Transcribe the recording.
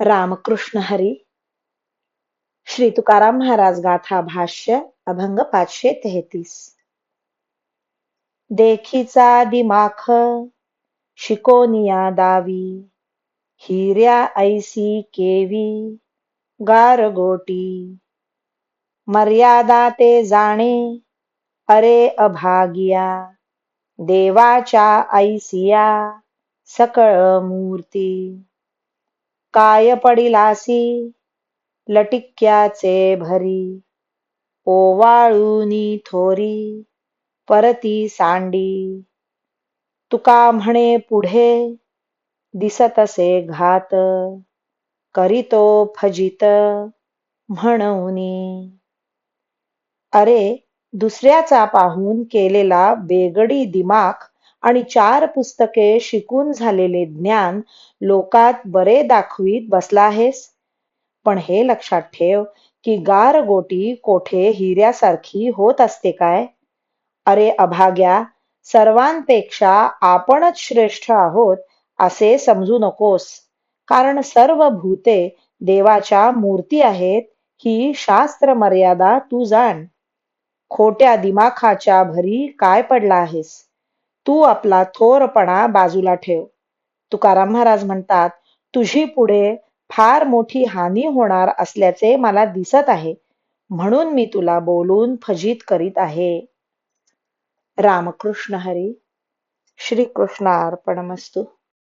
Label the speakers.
Speaker 1: रामकृष्ण हरी. श्री तुकाराम महाराज गाथा भाष्य अभंग 533. देखीचा दिमाख शिकोनिया दावी, हिऱ्या ऐसी केवी गारगोटी. मर्यादा ते जाणे अरे अभागिया, देवाच्या ऐसिया सकळ मूर्ती. काय पडिलासी लटिक्याचे भरी, ओवाळूनी थोरी परती सांडी. तुका म्हणे पुढे दिसतसे घात, करीतो फजित म्हणूनी. अरे, दुसऱ्याचा पाहून केलेला बेगडी दिमाख आणि 4 पुस्तके शिकून झालेले ज्ञान लोकात बरे दाखवीत बसला आहेस. पण हे लक्षात ठेव की गारगोटी कोठे हिऱ्यासारखी होत असते काय? अरे अभाग्या, सर्वांपेक्षा आपणच श्रेष्ठ आहोत असे समजू नकोस, कारण सर्व भूते देवाच्या मूर्ती आहेत ही शास्त्र मर्यादा तू जाण. खोट्या दिमाखाच्या भरी काय पडला आहेस? तू आपला थोरपणा बाजूला ठेव. तुकाराम महाराज म्हणतात, तुझी पुढे फार मोठी हानी होणार असल्याचे मला दिसत आहे, म्हणून मी तुला बोलून फजित करीत आहे. रामकृष्ण हरी. श्री कृष्णार्पणमस्तु.